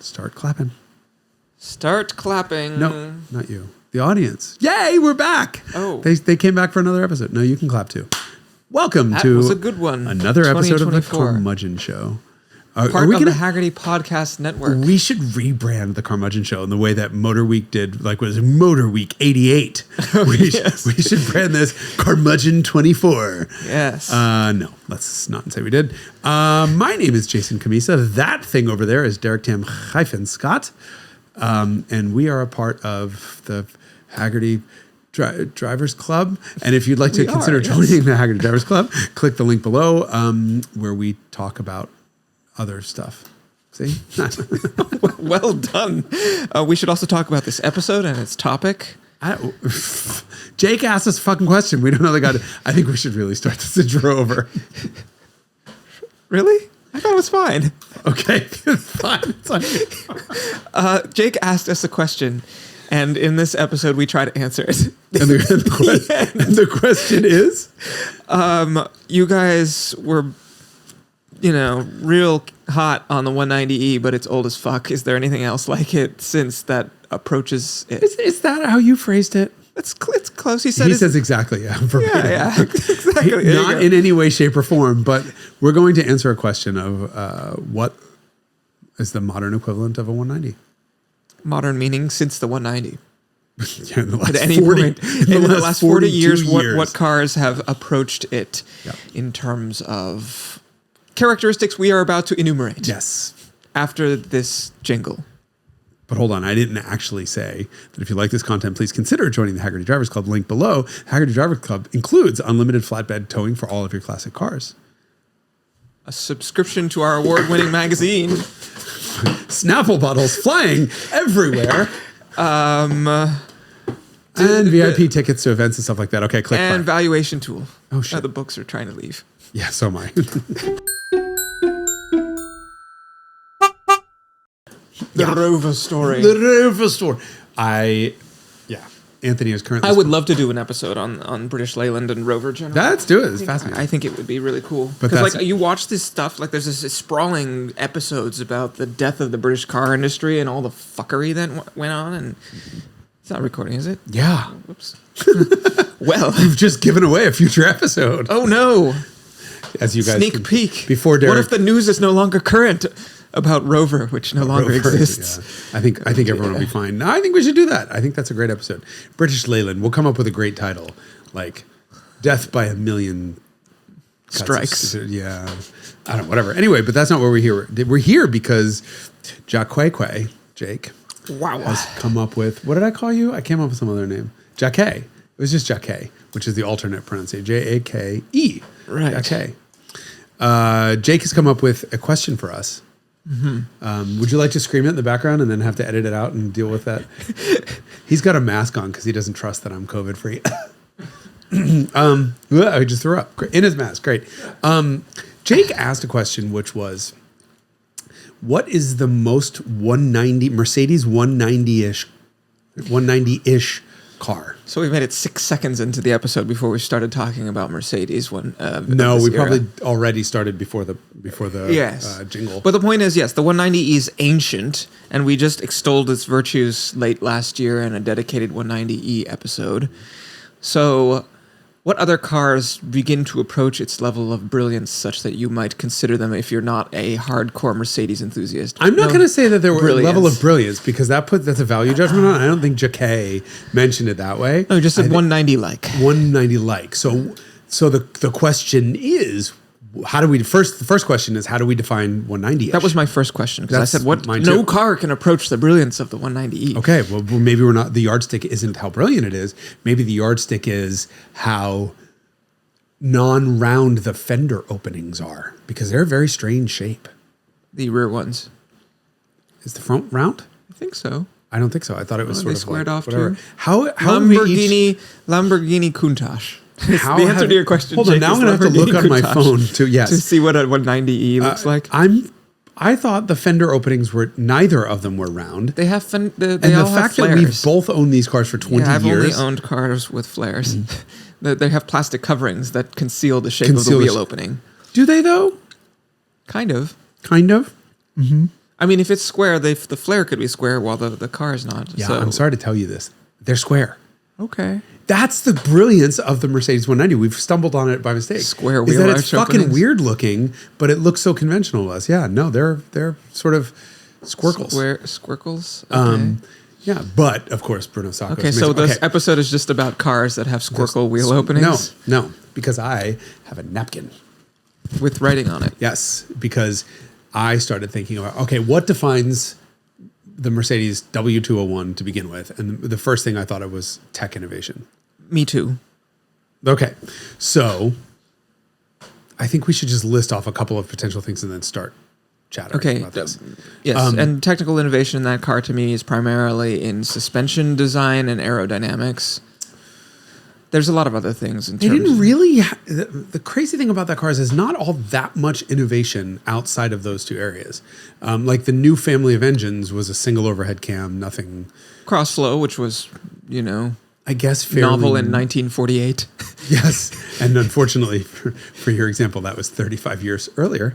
Start clapping. Start clapping. No, not you. The audience. Yay, we're back. Oh. They came back for another episode. No, you can clap too. Welcome that to was a good one. Another episode of the Carmudgeon Show. Part of the Haggerty Podcast Network. We should rebrand the Carmudgeon Show in the way that Motor Week did, like was Motor Week 88. We should brand this Carmudgeon 24. Yes. No, let's not say we did. My name is Jason Cammisa. That thing over there is Derek Tam-Scott. And we are a part of the Haggerty Drivers Club. And if you'd like to consider joining the Haggerty Drivers Club, click the link below where we talk about other stuff. See? Well done. We should also talk about this episode and its topic. Jake asked us a fucking question. We don't know the guy. I think we should really start this intro over. Really? I thought it was fine. Okay, it's fine. It's fine. Jake asked us a question, and in this episode, we try to answer it. And the question is? You guys were, real hot on the 190E, but it's old as fuck. Is there anything else like it since that approaches it? Is that how you phrased it? It's close. He says exactly. Yeah, exactly. Not in any way, shape, or form, but we're going to answer a question of what is the modern equivalent of a 190? Modern meaning since the 190. Yeah, in the last At any 40, point in the last 40 years, years. What cars have approached it in terms of characteristics we are about to enumerate. Yes. After this jingle. But hold on, I didn't actually say that if you like this content, please consider joining the Haggerty Drivers Club. Link below. Haggerty Drivers Club includes unlimited flatbed towing for all of your classic cars. A subscription to our award-winning magazine. Snapple bottles flying everywhere. And VIP tickets to events and stuff like that. Okay, click. And valuation tool. Oh, shit. The books are trying to leave. Yeah, so am I. The Rover story. The Rover story. Anthony is currently... I would love to do an episode on British Leyland and Rover generally. Let's do it. It's fascinating. I think it would be really cool. Because you watch this stuff, there's this sprawling episodes about the death of the British car industry and all the fuckery that went on. And it's not recording, is it? Yeah. Whoops. Well. You've just given away a future episode. Oh, no. As you guys... Sneak peek. Before Derek... What if the news is no longer current about Rover, which no longer exists? Yeah. I think everyone will be fine. No, I think we should do that. I think that's a great episode. British Leyland. We'll come up with a great title, like "Death by a Million Strikes." Yeah, I don't know, whatever. Anyway, but that's not where we're here. We're here because Jake has come up with, what did I call you? I came up with some other name. Jake. It was just Jake, which is the alternate pronunciation. Jake. Right. Jake. Jake has come up with a question for us. Mm-hmm. Would you like to scream it in the background and then have to edit it out and deal with that? He's got a mask on because he doesn't trust that I'm COVID free. I just threw up in his mask. Great. Jake asked a question, which was, what is the most Mercedes 190-ish car? So we made it 6 seconds into the episode before we started talking about Mercedes. No, we probably already started before the jingle. But the point is, yes, the 190E is ancient, and we just extolled its virtues late last year in a dedicated 190E episode. So what other cars begin to approach its level of brilliance such that you might consider them if you're not a hardcore Mercedes enthusiast? I'm not going to say that there were a level of brilliance because that's a value judgment on it. I don't think Jake mentioned it that way. No, just said 190-like. 190-like. So the question is, the first question is, how do we define 190-ish? That was my first question because I said, no car can approach the brilliance of the 190E. Okay, well, maybe we're not. The yardstick isn't how brilliant it is. Maybe the yardstick is how non-round the fender openings are because they're a very strange shape. The rear ones. Is the front round? I think so. I don't think so. I thought it was sort of squared off whatever. too. How Lamborghini Countach. The answer to your question. Hold on, now I'm going to have to look on my phone to see what a 190E looks like. I thought the fender openings neither of them were round. They have the fact that we've both owned these cars for 20 years. I've only owned cars with flares. They have plastic coverings that conceal the shape of the wheel opening. Do they though? Kind of. Mm-hmm. I mean, if it's square, the flare could be square while the car is not. Yeah, so. I'm sorry to tell you this. They're square. Okay. That's the brilliance of the Mercedes 190. We've stumbled on it by mistake. Square is wheel that it's arch fucking openings. weird looking, but it looks so conventional to us. Yeah, no, they're sort of squircles. Squirkles? Okay. Yeah, but of course, Bruno Sacco. Okay, so this episode is just about cars that have squircle wheel openings? No, because I have a napkin. With writing on it? Yes, because I started thinking about, okay, what defines the Mercedes W201 to begin with? And the first thing I thought of was tech innovation. Me too. Okay, so I think we should just list off a couple of potential things and then start chattering about this. Yes, and technical innovation in that car to me is primarily in suspension design and aerodynamics. There's a lot of other things. They didn't really... The crazy thing about that car is there's not all that much innovation outside of those two areas. Like the new family of engines was a single overhead cam, nothing... Crossflow, which was, I guess fairly... novel in 1948. Yes, and unfortunately, for your example, that was 35 years earlier.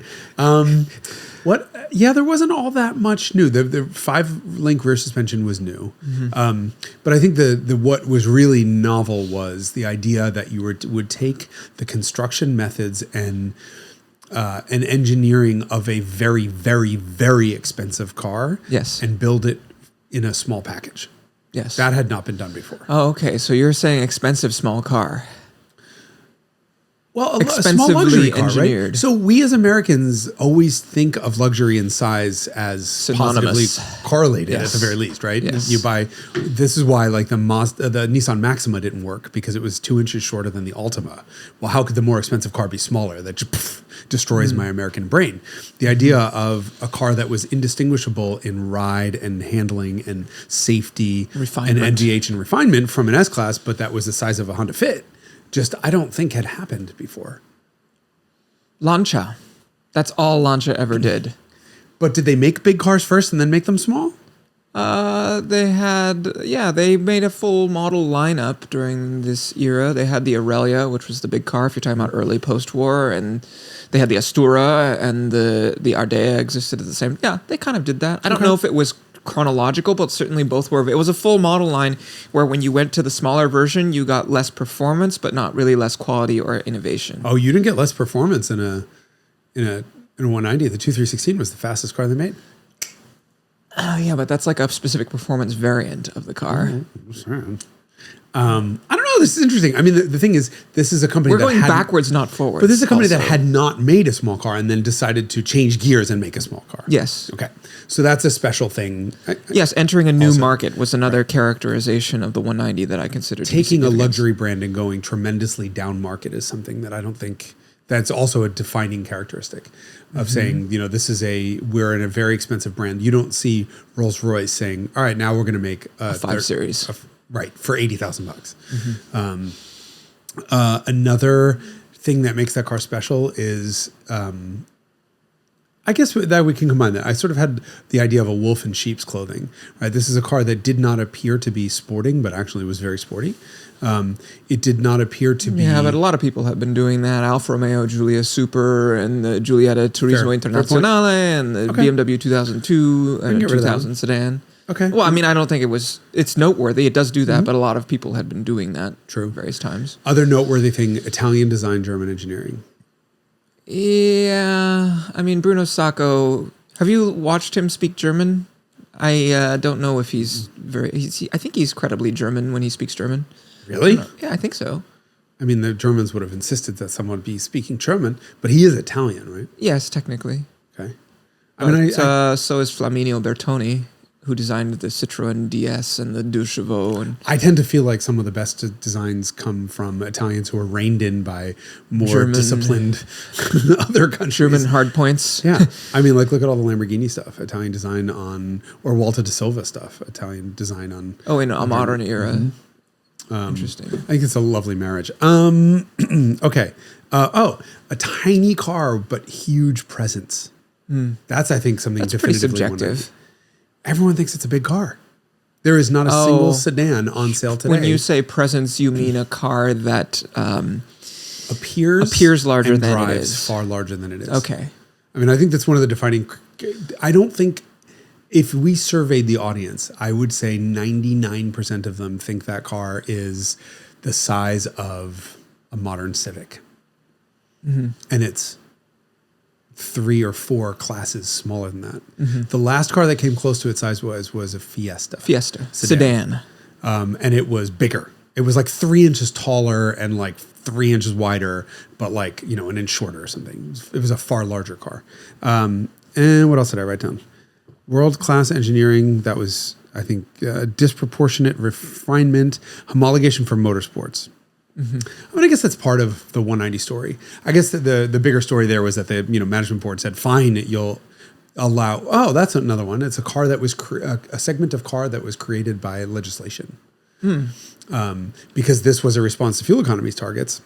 Yeah, there wasn't all that much new. The 5-link rear suspension was new, but I think the what was really novel was the idea that you would take the construction methods and engineering of a very, very, very expensive car, yes, and build it in a small package. Yes, that had not been done before. Oh, okay. So you're saying expensive small car. Well, a small luxury car, engineered. Right? So we as Americans always think of luxury and size as synonymous, positively correlated at the very least, right? Yes. You buy. This is why, like the Nissan Maxima didn't work because it was 2 inches shorter than the Altima. Well, how could the more expensive car be smaller? That just destroys my American brain. The idea of a car that was indistinguishable in ride and handling and safety and NVH and refinement from an S-Class, but that was the size of a Honda Fit. I don't think had happened before. Lancia. That's all Lancia ever did. But did they make big cars first and then make them small? They made a full model lineup during this era. They had the Aurelia, which was the big car if you're talking about early post-war, and they had the Astura, and the Ardea existed at the same. Yeah, they kind of did that. I don't know if it was chronological, but certainly both were. It was a full model line where when you went to the smaller version, you got less performance, but not really less quality or innovation. Oh, you didn't get less performance in a 190. The 2316 was the fastest car they made. Oh yeah, but that's like a specific performance variant of the car. I don't know. This is interesting. I mean, the thing is, this is a company we're going backwards, not forwards. But this is a company that had not made a small car and then decided to change gears and make a small car. Yes. Okay. So that's a special thing. Yes, entering a new market was another characterization of the 190 that I consider taking a luxury brand and going tremendously down market is something that I don't think that's also a defining characteristic of saying, this is we're in a very expensive brand. You don't see Rolls-Royce saying, all right, now we're going to make a 5 Series. Right, for $80,000. Another thing that makes that car special is, I guess that we can combine that. I sort of had the idea of a wolf in sheep's clothing. Right, this is a car that did not appear to be sporting, but actually was very sporty. It did not appear to be. Yeah, but a lot of people have been doing that. Alfa Romeo Giulia Super and the Giulietta Turismo Internazionale and the BMW 2002 and 2000 sedan. Okay. Well, I mean, I don't think it's noteworthy. It does do that, but a lot of people had been doing that. True. Various times. Other noteworthy thing, Italian design, German engineering. Yeah. I mean, Bruno Sacco, have you watched him speak German? I don't know if he's I think he's credibly German when he speaks German. Really? Yeah, I think so. I mean, the Germans would have insisted that someone be speaking German, but he is Italian, right? Yes, technically. Okay. So is Flaminio Bertoni, who designed the Citroën DS and the Deux Chevaux. And I tend to feel like some of the best designs come from Italians who are reined in by more disciplined other countries. German hard points. Yeah. I mean, look at all the Lamborghini stuff, Italian design or Walter de Silva stuff, Italian design on. Oh, in a modern era. Mm-hmm. Interesting. I think it's a lovely marriage. Okay. A tiny car, but huge presence. That's, I think, something that's pretty definitively subjective. Everyone thinks it's a big car. There is not a single sedan on sale today. When you say presence, you mean a car that appears larger and than drives it is. far larger than it is. Okay. I mean, I think that's one of the defining. I don't think if we surveyed the audience, I would say 99% of them think that car is the size of a modern Civic. Mm-hmm. And it's 3 or 4 classes smaller than that. Mm-hmm. The last car that came close to its size was a Fiesta. Sedan. And it was bigger. It was like 3 inches taller and like 3 inches wider, but like, you know, an inch shorter or something. It was a far larger car. And what else did I write down? World-class engineering. That was, I think, disproportionate refinement, homologation for motorsports. Mm-hmm. I mean, I guess that's part of the 190 story. I guess the bigger story there was that the management board said, fine, you'll allow. Oh, that's another one. It's a car that was a segment of car that was created by legislation. Because this was a response to fuel economy targets.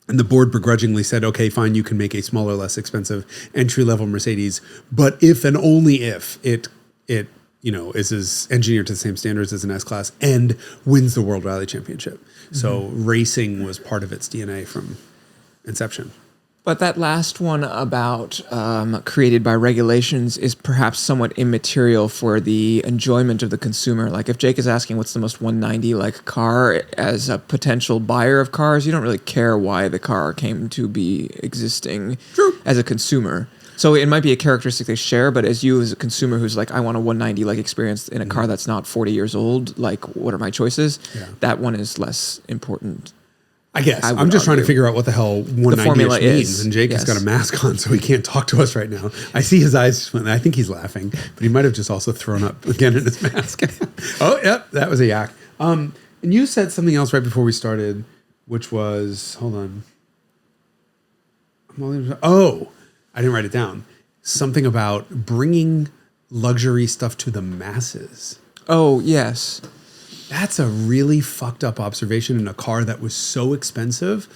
And the board begrudgingly said, okay, fine, you can make a smaller, less expensive entry-level Mercedes, but if and only if it is engineered to the same standards as an S-Class and wins the World Rally Championship. Mm-hmm. So racing was part of its DNA from inception. But that last one about created by regulations is perhaps somewhat immaterial for the enjoyment of the consumer. Like if Jake is asking what's the most 190 like car as a potential buyer of cars, you don't really care why the car came to be existing as a consumer. So it might be a characteristic they share, but as you as a consumer who's like, I want a 190 like experience in a car that's not 40 years old, like what are my choices? Yeah. That one is less important. I guess. I'm just trying to figure out what the hell 190 means. And Jake has got a mask on, so he can't talk to us right now. I see his eyes. I think he's laughing, but he might have just also thrown up again in his mask. Oh, yep. That was a yak. And you said something else right before we started, which was, hold on. Oh, I didn't write it down. Something about bringing luxury stuff to the masses. Oh, yes. That's a really fucked up observation in a car that was so expensive.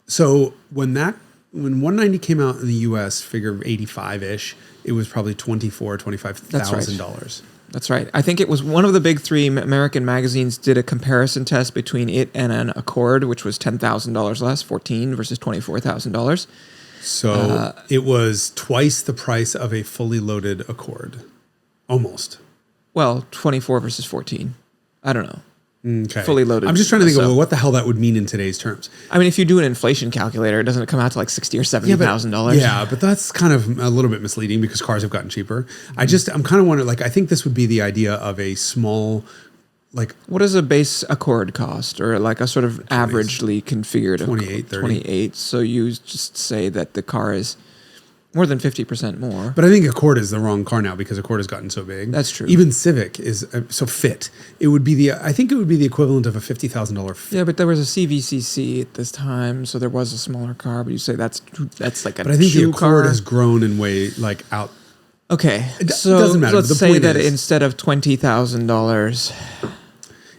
So when 190 came out in the US, figure 85-ish, it was probably $25,000. That's right. I think it was one of the big 3 American magazines did a comparison test between it and an Accord, which was $10,000 less, $14,000 versus $24,000. So it was twice the price of a fully loaded Accord. Almost. Well, 24 versus 14. I don't know. Okay. Fully loaded. I'm just trying to think of what the hell that would mean in today's terms. I mean, if you do an inflation calculator, doesn't it come out to like $60,000 or $70,000? Yeah, but that's kind of a little bit misleading because cars have gotten cheaper. Mm-hmm. I'm kind of wondering, like, I think this would be the idea of a small, like... What does a base Accord cost? Or like a sort of 20s, averagely configured... 28, 30. 28. So you just say that the car is... more than 50% more. But I think Accord is the wrong car now because Accord has gotten so big. That's true. Even Civic is so fit. I think it would be the equivalent of a $50,000 fit. Yeah, but there was a CVCC at this time, so there was a smaller car. But you say that's like a But I think the Accord car has grown in way like out. Okay, so it doesn't matter. Let's say that instead of $20,000.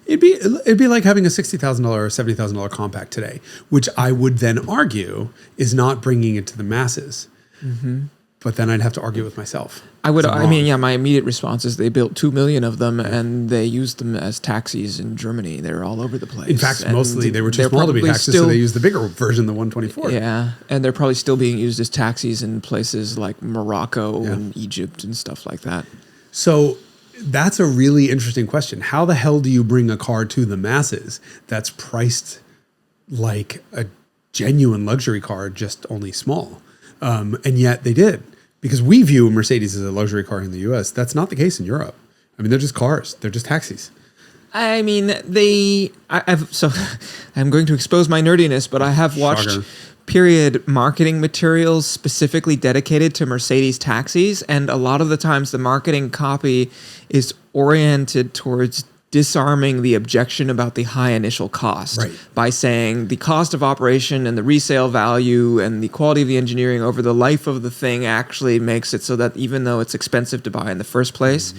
It'd be like having a $60,000 or $70,000 compact today, which I would then argue is not bringing it to the masses. Mm-hmm. But then I'd have to argue with myself. My immediate response is they built 2 million of them and they used them as taxis in Germany. They're all over the place. In fact, mostly they were too small to be taxis, so they used the bigger version, the 124. Yeah, and they're probably still being used as taxis in places like Morocco and Egypt and stuff like that. So that's a really interesting question. How the hell do you bring a car to the masses that's priced like a genuine luxury car, just only small? And yet they did, because we view Mercedes as a luxury car in the US. That's not the case in Europe. I mean, they're just cars. They're just taxis. I mean, I'm going to expose my nerdiness, but I have watched period marketing materials specifically dedicated to Mercedes taxis. And a lot of the times the marketing copy is oriented towards disarming the objection about the high initial cost by saying the cost of operation and the resale value and the quality of the engineering over the life of the thing actually makes it so that even though it's expensive to buy in the first place,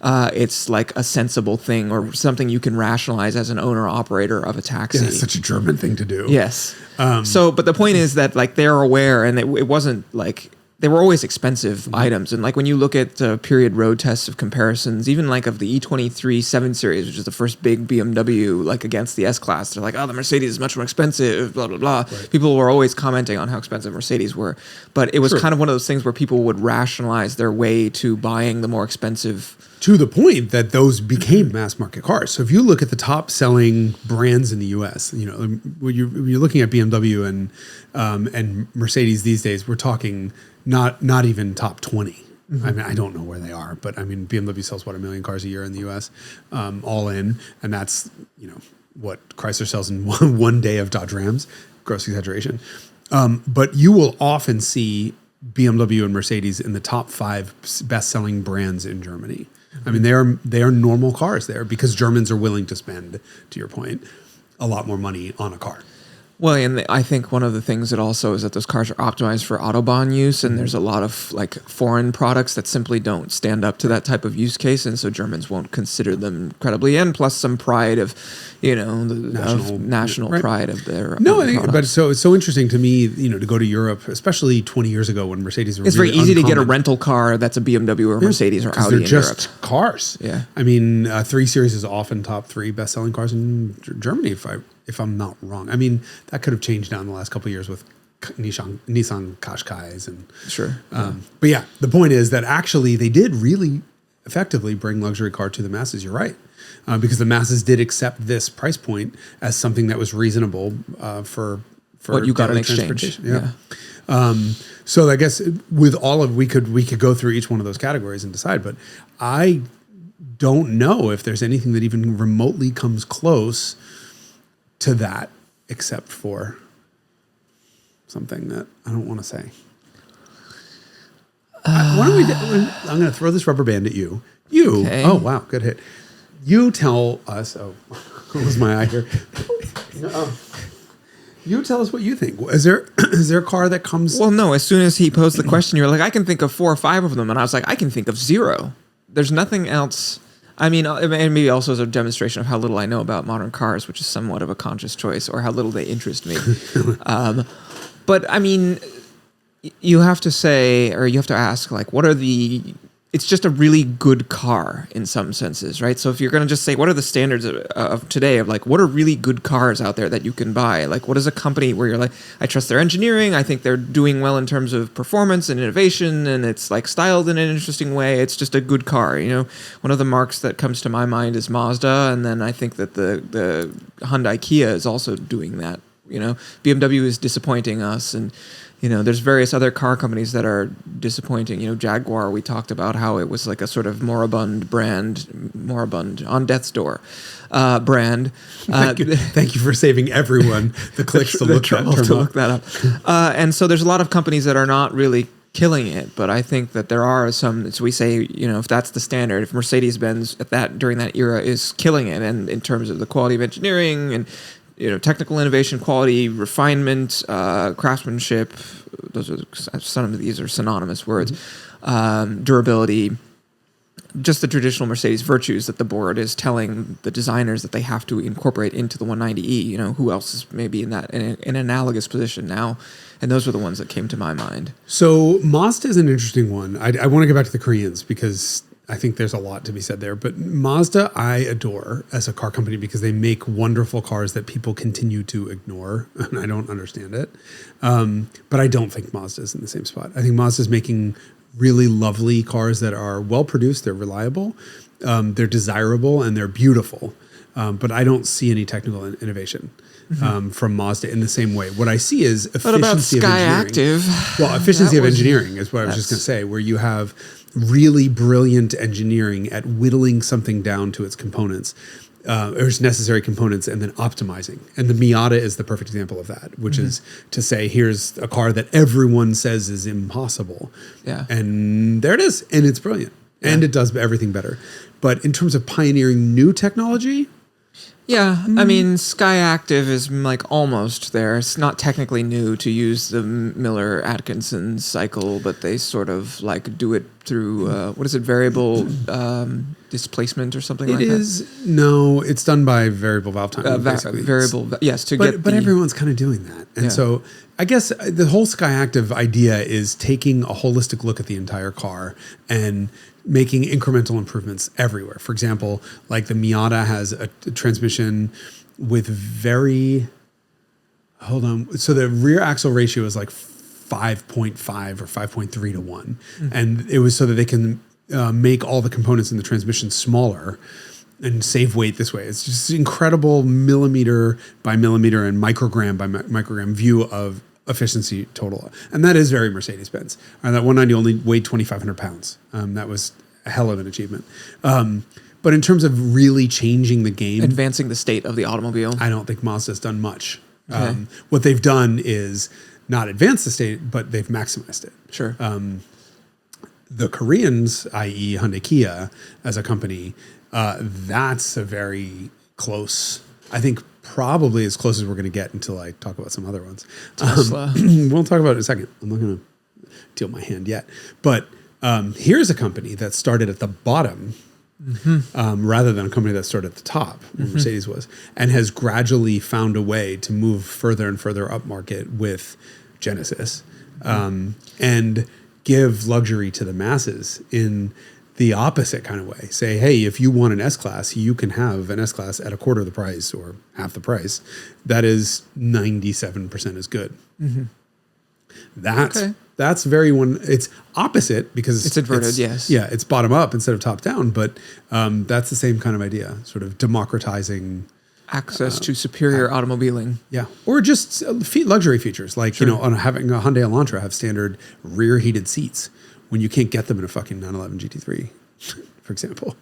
it's like a sensible thing or something you can rationalize as an owner operator of a taxi. Yeah, it's such a German thing to do. Yes. But the point is that like they're aware, and it wasn't like they were always expensive items. And like when you look at period road tests of comparisons, even like of the E23 7 Series, which is the first big BMW, like against the S-Class, they're like, oh, the Mercedes is much more expensive, blah, blah, blah. Right. People were always commenting on how expensive Mercedes were. But it was kind of one of those things where people would rationalize their way to buying the more expensive. To the point that those became mass market cars. So if you look at the top selling brands in the U.S., you know, when you're looking at BMW and Mercedes these days, we're talking not even top 20. I mean, I don't know where they are, but I mean, BMW sells 1 million cars a year in the U.S. All in, and that's, you know, what Chrysler sells in one day of Dodge Rams. Gross exaggeration. But you will often see BMW and Mercedes in the top 5 best-selling brands in Germany. I mean, they are normal cars there because Germans are willing to spend, to your point, a lot more money on a car. Well, and I think one of the things that also is that those cars are optimized for Autobahn use, and there's a lot of like foreign products that simply don't stand up to that type of use case, and so Germans won't consider them credibly. And plus some pride of, you know, the national pride of their. No, I think, but so it's so interesting to me, you know, to go to Europe, especially 20 years ago when Mercedes were. It's really very easy to get a rental car that's a BMW or a Mercedes or Audi. They're just Europe. Cars. Yeah, I mean, 3 Series is often top 3 best-selling cars in Germany. If I'm not wrong. I mean, that could have changed now in the last couple of years with Nissan Qashqais and sure. But yeah, the point is that actually they did really effectively bring luxury car to the masses. You're right, because the masses did accept this price point as something that was reasonable for what you got in exchange. Yeah. So I guess with all of we could go through each one of those categories and decide, but I don't know if there's anything that even remotely comes close to that, except for something that I don't want to say. Why don't we? I'm going to throw this rubber band at you. Okay. Oh wow, good hit. You tell us. Oh, what was my eye here? You tell us what you think. Is there a car that comes? Well, no. As soon as he posed the question, you're like, I can think of 4 or 5 of them, and I was like, I can think of 0. There's nothing else. I mean, and maybe also as a demonstration of how little I know about modern cars, which is somewhat of a conscious choice, or how little they interest me. But I mean, you have to say, or you have to ask, like, what are the... It's just a really good car in some senses, right? So if you're going to just say, what are the standards of today of like, what are really good cars out there that you can buy? Like, what is a company where you're like, I trust their engineering. I think they're doing well in terms of performance and innovation, and it's like styled in an interesting way. It's just a good car. You know, one of the marks that comes to my mind is Mazda. And then I think that the Hyundai Kia is also doing that. You know, BMW is disappointing us, and you know, there's various other car companies that are disappointing. You know, Jaguar, we talked about how it was like a sort of moribund on death's door brand. Thank you for saving everyone the clicks to look that up. And so there's a lot of companies that are not really killing it, but I think that there are some. So we say, you know, if that's the standard, if Mercedes-Benz during that era is killing it, and in terms of the quality of engineering and, you know, technical innovation, quality, refinement, craftsmanship, those are some of these are synonymous words. Durability, just the traditional Mercedes virtues that the board is telling the designers that they have to incorporate into the 190E. You know, who else is maybe in an analogous position now? And those were the ones that came to my mind. So Mazda is an interesting one. I want to go back to the Koreans because I think there's a lot to be said there. But Mazda, I adore as a car company because they make wonderful cars that people continue to ignore. And I don't understand it. But I don't think Mazda is in the same spot. I think Mazda is making really lovely cars that are well produced. They're reliable. They're desirable and they're beautiful. But I don't see any technical innovation from Mazda in the same way. What I see is efficiency of engineering. Active? Well, efficiency of engineering is what I was just going to say, where you have really brilliant engineering at whittling something down to its components, or its necessary components, and then optimizing. And the Miata is the perfect example of that, which is to say, here's a car that everyone says is impossible. Yeah. And there it is. And it's brilliant. Yeah. And it does everything better. But in terms of pioneering new technology... Yeah, I mean, Sky Active is like almost there. It's not technically new to use the Miller-Atkinson cycle, but they sort of like do it through, variable displacement or something It like is no, it's done by variable valve timing. Basically, yes, but everyone's kind of doing that, and so I guess the whole Skyactiv idea is taking a holistic look at the entire car and making incremental improvements everywhere. For example, like the Miata has a transmission with so the rear axle ratio is like 5.5 or 5.3 to 1. And it was so that they can make all the components in the transmission smaller and save weight this way. It's just incredible millimeter by millimeter and microgram by microgram view of efficiency total. And that is very Mercedes-Benz. And that 190 only weighed 2,500 pounds. That was a hell of an achievement. But in terms of really changing the game, advancing the state of the automobile, I don't think Mazda's done much. Okay. What they've done is not advance the state, but they've maximized it. Sure. The Koreans, i.e. Hyundai Kia, as a company, that's a very close, I think probably as close as we're going to get until I talk about some other ones. Tesla. We'll talk about it in a second. I'm not going to deal my hand yet. But here's a company that started at the bottom rather than a company that started at the top, where Mercedes was, and has gradually found a way to move further and further up market with Genesis and give luxury to the masses in the opposite kind of way. Say, hey, if you want an S-Class, you can have an S-Class at a quarter of the price or half the price. That is 97% as good. That's very it's opposite because it's inverted, yes. Yeah, it's bottom up instead of top down, but that's the same kind of idea, sort of democratizing access to superior automobiling. Yeah, or just luxury features like, on having a Hyundai Elantra have standard rear heated seats when you can't get them in a fucking 911 GT3, for example.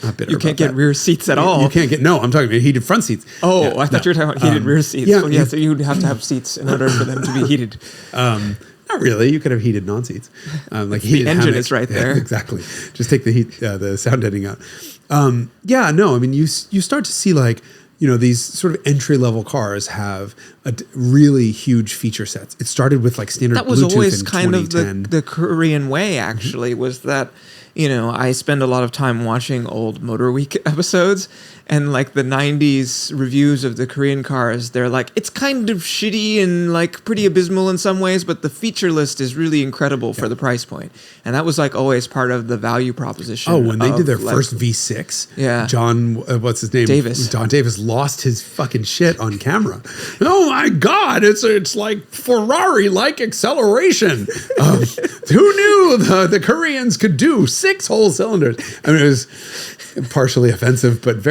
Not bitter you can't get that. Rear seats at all. You can't get, no, I'm talking about heated front seats. Oh, yeah, I thought you were talking about heated rear seats. Yeah, Well, so you would have to have seats in order for them to be heated. Not really. You could have heated non-seats. Like the engine is right there. Yeah, exactly. Just take the heat, the sound deadening out. I mean, you start to see like, these sort of entry-level cars have really huge feature sets. It started with like standard Bluetooth in 2010. That was always kind of the Korean way, actually, was that, I spend a lot of time watching old Motor Week episodes, and like the 90s reviews of the Korean cars, they're like, it's kind of shitty and like pretty abysmal in some ways, but the feature list is really incredible for the price point. And that was like always part of the value proposition. Oh, when they did their first V6, John, what's his name? John Davis lost his fucking shit on camera. Oh my God, it's like Ferrari-like acceleration. Who knew the Koreans could do 6 whole cylinders? I mean, it was partially offensive, but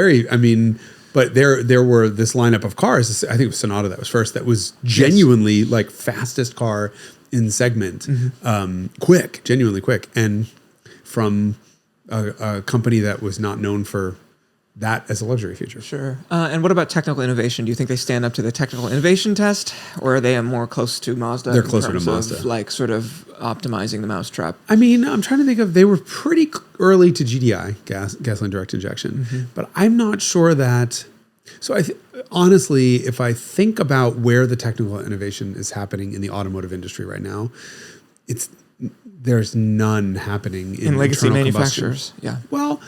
but there were this lineup of cars. I think it was Sonata that was first. That was genuinely like fastest car in segment, genuinely quick, and from a company that was not known for that as a luxury feature. Sure. And what about technical innovation? Do you think they stand up to the technical innovation test, or are they more close to Mazda? They're closer to Mazda. Like sort of optimizing the mousetrap. I mean, I'm trying to think of, they were pretty early to GDI, gasoline direct injection, but I'm not sure that. So honestly, if I think about where the technical innovation is happening in the automotive industry right now, there's none happening in legacy combustion. manufacturers. Yeah. Well,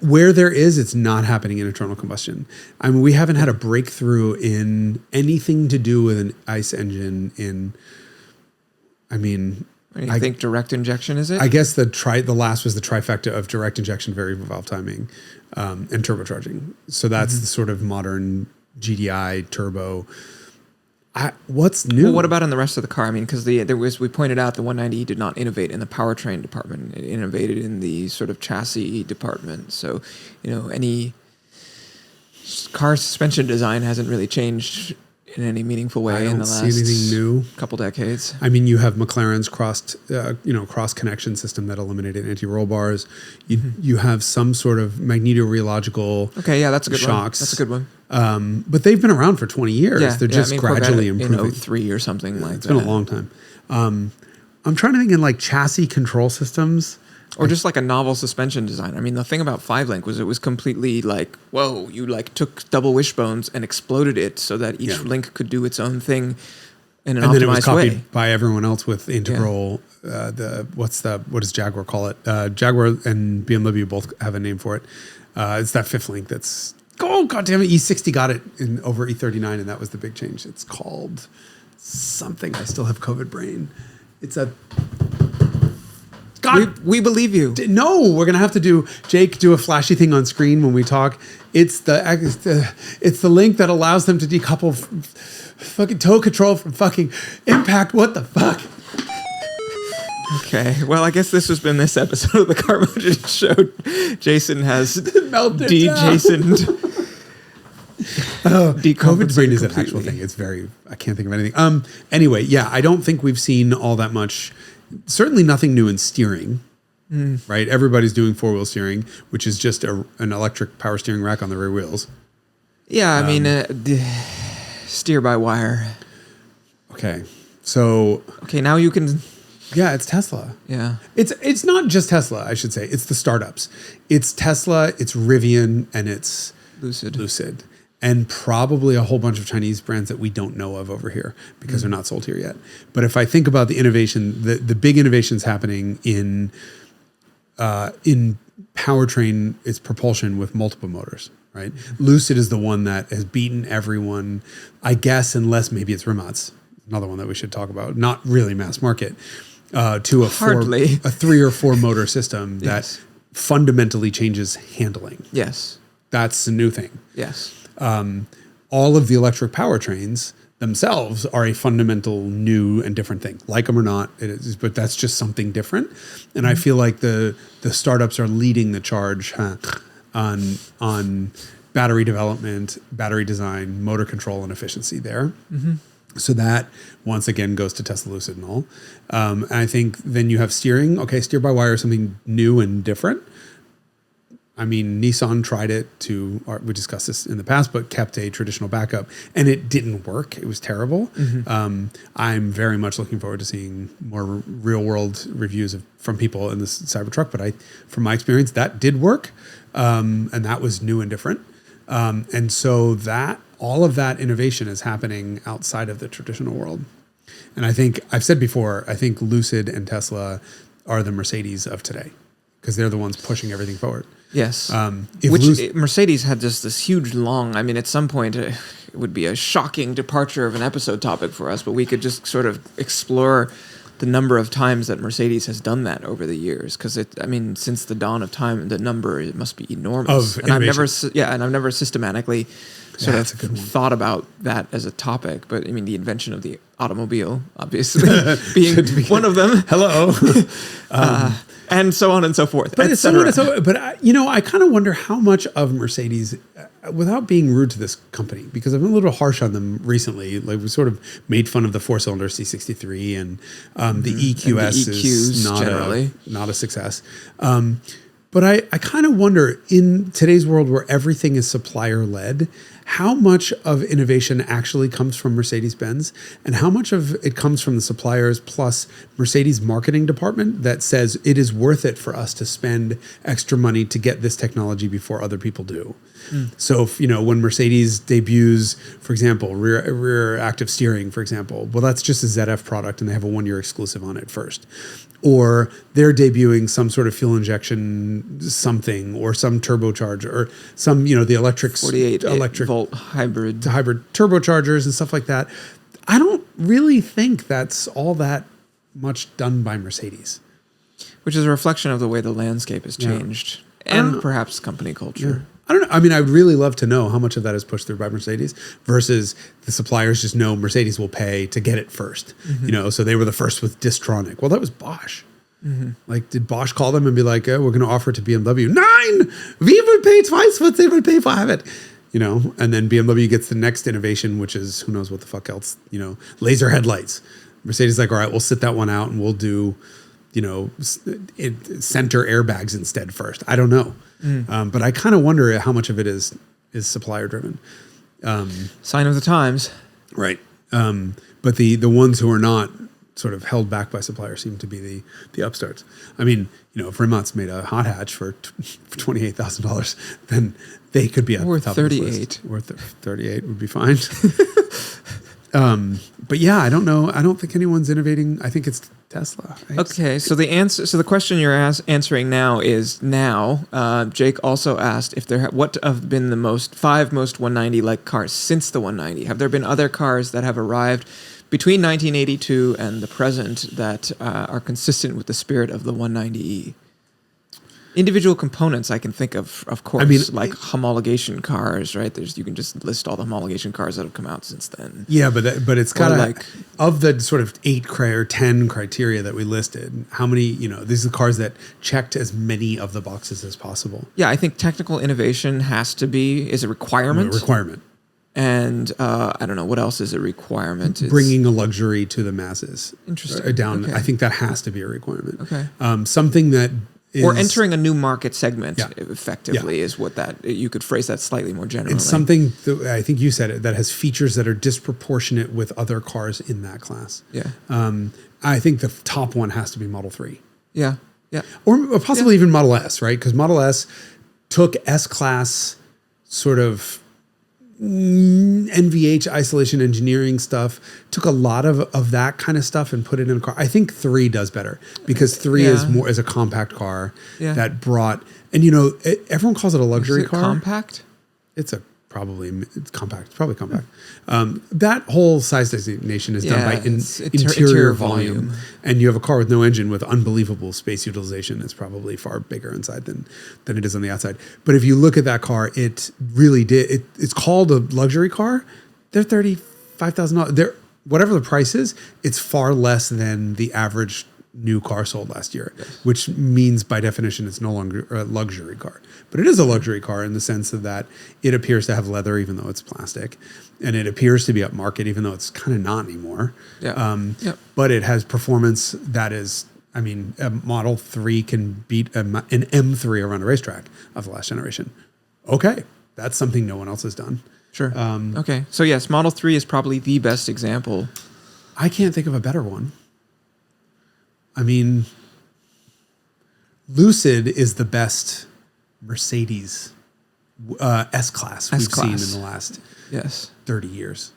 where there is, it's not happening in internal combustion. I mean, we haven't had a breakthrough in anything to do with an ICE engine I think direct injection, is it? I guess the last was the trifecta of direct injection, variable valve timing, and turbocharging. So that's the sort of modern GDI turbo. What's new? Well, what about in the rest of the car? I mean, because we pointed out the 190E did not innovate in the powertrain department. It innovated in the sort of chassis department. So, any car suspension design hasn't really changed in any meaningful way in the last anything new. Couple decades. I mean, you have McLaren's cross connection system that eliminated anti-roll bars. You have some sort of magnetorheological that's a good shocks. One. That's a good one. But they've been around for 20 years. They're just gradually improving. In 03 or something like that. It's been a long time. I'm trying to think in like chassis control systems. Or just like a novel suspension design. I mean, the thing about 5-link was it was completely like, whoa, you like took double wishbones and exploded it so that each link could do its own thing in an and then it was optimized copied way. by everyone else with integral. What does Jaguar call it? Jaguar and BMW both have a name for it. It's that fifth link that's god damn it. E60 got it in over E39, and that was the big change. It's called something. I still have COVID brain. It's a We believe you. No, we're gonna have to do a flashy thing on screen when we talk. It's the link that allows them to decouple fucking tow control from fucking impact. What the fuck? Okay, well, I guess this has been this episode of the Carmudgeon Show. Jason has Melted de-Jasoned. COVID brain is an actual thing. It's I can't think of anything. Anyway, yeah, I don't think we've seen all that much. Certainly nothing new in steering, right? Everybody's doing four-wheel steering, which is just an electric power steering rack on the rear wheels. Yeah, I mean, steer by wire. Okay, so Okay, now you can. yeah, it's Tesla. Yeah. It's not just Tesla, I should say. It's the startups. It's Tesla, it's Rivian, and it's Lucid. And probably a whole bunch of Chinese brands that we don't know of over here because they're not sold here yet. But if I think about the innovation, the big innovations happening in powertrain, it's propulsion with multiple motors, right? Lucid is the one that has beaten everyone, I guess, unless maybe it's Rimac, another one that we should talk about, not really mass market, to a 3 or 4 motor system that fundamentally changes handling. Yes. That's a new thing. Yes. All of the electric powertrains themselves are a fundamental new and different thing. Like them or not, it is, but that's just something different. And I feel like the startups are leading the charge on battery development, battery design, motor control, and efficiency there. So that once again goes to Tesla, Lucid, and all. And I think then you have steering. Okay, steer by wire is something new and different. I mean, Nissan tried it we discussed this in the past, but kept a traditional backup, and it didn't work. It was terrible. I'm very much looking forward to seeing more real world reviews from people in this Cybertruck, but from my experience, that did work. And that was new and different. And so all of that innovation is happening outside of the traditional world. And I think I've said before, I think Lucid and Tesla are the Mercedes of today because they're the ones pushing everything forward. Yes. Which Mercedes had just this huge I mean, at some point it would be a shocking departure of an episode topic for us, but we could just sort of explore the number of times that Mercedes has done that over the years. Because since the dawn of time, the number, it must be enormous. And I've never systematically sort of thought about that as a topic. But I mean, the invention of the automobile, obviously, being one of them. Hello. And so on and so forth. But I kind of wonder how much of Mercedes, without being rude to this company, because I've been a little harsh on them recently. Like we sort of made fun of the 4-cylinder C63 and the EQS is not a success. But I kind of wonder in today's world where everything is supplier led, how much of innovation actually comes from Mercedes-Benz and how much of it comes from the suppliers plus Mercedes marketing department that says it is worth it for us to spend extra money to get this technology before other people do. So if, when Mercedes debuts, for example, rear active steering, for example, well, that's just a ZF product and they have a 1-year exclusive on it first. Or they're debuting some sort of fuel injection something or some turbocharger or some, the electric 48 volt hybrid turbochargers and stuff like that. I don't really think that's all that much done by Mercedes. Which is a reflection of the way the landscape has changed and perhaps company culture. Yeah. I don't know. I mean, I would really love to know how much of that is pushed through by Mercedes versus the suppliers just know Mercedes will pay to get it first. So they were the first with Distronic. Well, that was Bosch. Like, did Bosch call them and be like, we're going to offer it to BMW? 9! We will pay twice what they will pay for it. And then BMW gets the next innovation, which is who knows what the fuck else, laser headlights. Mercedes is like, all right, we'll sit that one out and we'll do, center airbags instead first. I don't know. But I kind of wonder how much of it is supplier driven. Sign of the times. Right. But the ones who are not sort of held back by suppliers seem to be the upstarts. I mean, if Rimac made a hot hatch for $28,000, then they could be at or the top 38. Of the list. Or 38 would be fine. But yeah, I don't know. I don't think anyone's innovating. I think it's Tesla. Okay, so the question you're answering now is now. Jake also asked if what have been the five most 190 like cars since the 190. Have there been other cars that have arrived between 1982 and the present that are consistent with the spirit of the 190e? Individual components I can think of course, I mean, like homologation cars, right? You can just list all the homologation cars that have come out since then. Yeah, but it's kind of like, of the sort of 10 criteria that we listed, how many, these are the cars that checked as many of the boxes as possible. Yeah, I think technical innovation is a requirement. And I don't know, what else is a requirement? Bringing a luxury to the masses. Interesting. Okay. I think that has to be a requirement. Okay. Something that or entering a new market segment effectively is what you could phrase that slightly more generally. It's something that, I think you said it, that has features that are disproportionate with other cars in that class. Yeah. I think the top one has to be Model 3. Yeah. Yeah. Or possibly even Model S, right? Because Model S took S-Class sort of NVH isolation engineering stuff, took a lot of that kind of stuff and put it in a car. I think 3 does better because 3 is more as a compact car that brought, and everyone calls it a luxury car. Compact? It's probably compact. It's probably compact. That whole size designation is done by interior volume. And you have a car with no engine with unbelievable space utilization. It's probably far bigger inside than it is on the outside. But if you look at that car, it really did. It's called a luxury car. They're $35,000. They're whatever the price is. It's far less than the average new car sold last year, which means by definition it's no longer a luxury car. But it is a luxury car in the sense that it appears to have leather even though it's plastic, and it appears to be upmarket even though it's kind of not anymore. But it has performance that is, I mean, a Model 3 can beat an M3 around a racetrack of the last generation. Okay, that's something no one else has done. Sure. Okay, so yes, Model 3 is probably the best example. I can't think of a better one. I mean, Lucid is the best Mercedes S-Class we've seen in the last 30 years.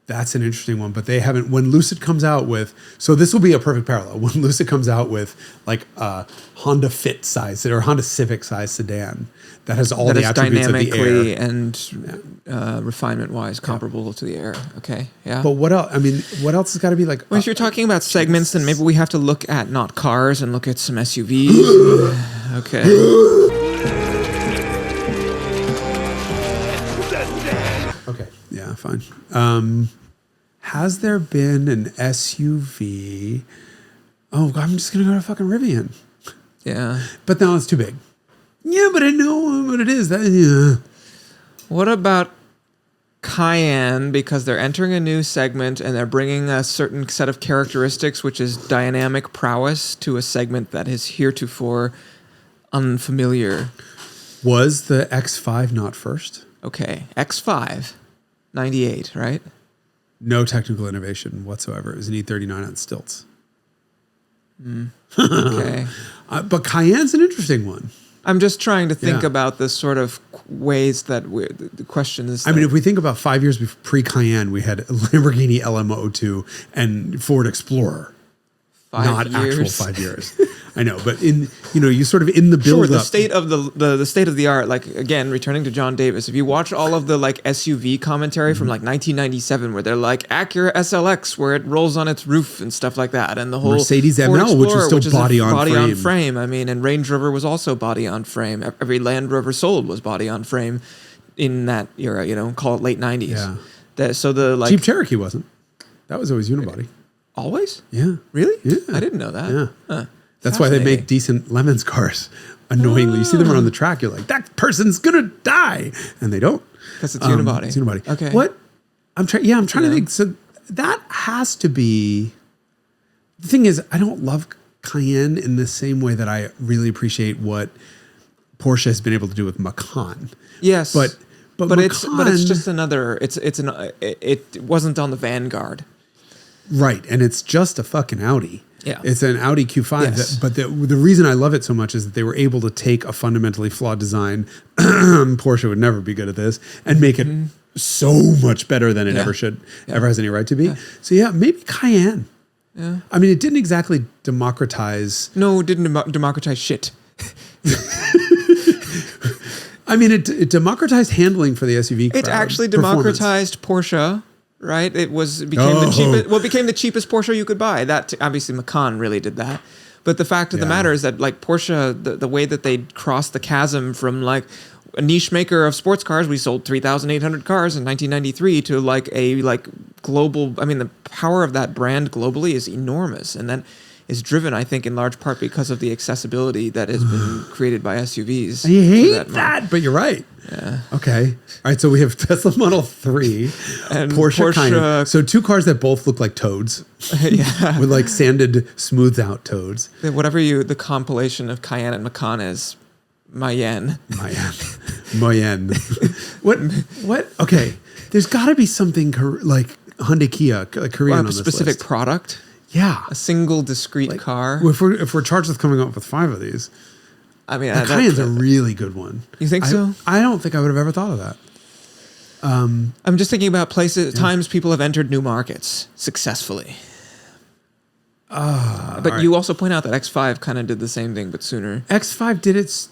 That's an interesting one, but they haven't. When Lucid comes out with, so this will be a perfect parallel. When Lucid comes out with like a Honda Fit size or Honda Civic size sedan that has all the attributes of the Air and refinement wise comparable to the Air. Okay, yeah. But what else? I mean, what else has got to be like? Well, if you're talking about segments, then maybe we have to look at not cars and look at some SUVs. Okay. Okay. Yeah. Fine. Has there been an SUV? Oh, I'm just gonna go to fucking Rivian. Yeah. But now it's too big. Yeah, but I know what it is. Yeah. What about Cayenne? Because they're entering a new segment and they're bringing a certain set of characteristics, which is dynamic prowess, to a segment that is heretofore unfamiliar. Was the X5 not first? Okay, X5, 98, right? No technical innovation whatsoever. It was an E39 on stilts. Okay. But Cayenne's an interesting one. I'm just trying to think about the sort of ways that the question is. I mean, if we think about 5 years pre-Cayenne, we had Lamborghini LM02 and Ford Explorer. 5 years? Actual 5 years. I know, but you sort of in the build up. The state of the state of the art, like again, returning to John Davis, if you watch all of the like SUV commentary from like 1997, where they're like Acura SLX, where it rolls on its roof and stuff like that, and the whole Mercedes Ford ML, which Explorer, was still body on frame. I mean, and Range Rover was also body on frame. Every Land Rover sold was body on frame in that era. Call it late 90s. Yeah. Jeep Cherokee wasn't. That was always unibody. Always? Yeah. Really? Yeah. I didn't know that. Yeah. Huh. That's why they make decent Lemons cars. Annoyingly, you see them around the track, you're like, that person's gonna die, and they don't. Because it's unibody. It's unibody. Okay. What? I'm trying to think. So that has to be. The thing is, I don't love Cayenne in the same way that I really appreciate what Porsche has been able to do with Macan. Yes, but it's just another. It wasn't on the vanguard. Right, and it's just a fucking Audi. Yeah. It's an Audi Q5. Yes. But the reason I love it so much is that they were able to take a fundamentally flawed design, Porsche would never be good at this, and make it so much better than it ever has any right to be. Yeah. So yeah, maybe Cayenne. Yeah. I mean, it didn't exactly democratize. No, it didn't democratize shit. I mean, it democratized handling for the SUV crowd. It actually democratized Porsche, right? It became the cheapest. Well, it became the cheapest Porsche you could buy. That obviously Macan really did that. But the fact of the matter is that like Porsche, the way that they crossed the chasm from like a niche maker of sports cars, we sold 3,800 cars in 1993 to like a global. I mean, the power of that brand globally is enormous, and that is driven, I think, in large part because of the accessibility that has been created by SUVs. I hate that, but you're right. Yeah. Okay. All right. So we have Tesla Model 3 and Porsche Cayenne. So two cars that both look like toads. Yeah. With like sanded, smoothed out toads. Whatever the compilation of Cayenne and Macan is, Mayenne. Moyenne. What? Okay. There's got to be something like Hyundai Kia, Korean on this specific list. Product. Yeah. A single discrete car. If we're charged with coming up with 5 of these, I mean, the Cayenne's a really good one. You think so? I don't think I would have ever thought of that. I'm just thinking about times people have entered new markets successfully. But right. you also point out that X5 kind of did the same thing, but sooner. X5 did its...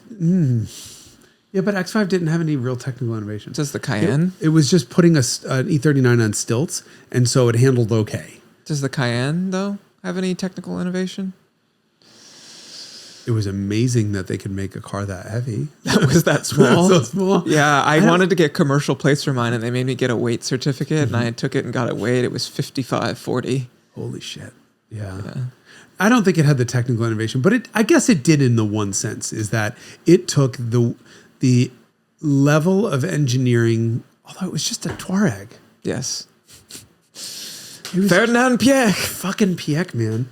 Yeah, but X5 didn't have any real technical innovation. Does the Cayenne? It was just putting an E39 on stilts, and so it handled okay. Does the Cayenne, though, have any technical innovation? It was amazing that they could make a car that heavy. That was that small? So small. Yeah, I wanted to get commercial plates for mine, and they made me get a weight certificate, and I took it and got it weighed. It was 55.40. Holy shit. Yeah. I don't think it had the technical innovation, but I guess it did in the one sense, is that it took the level of engineering, although it was just a Touareg. Yes. Ferdinand Piech. Fucking Piech, man.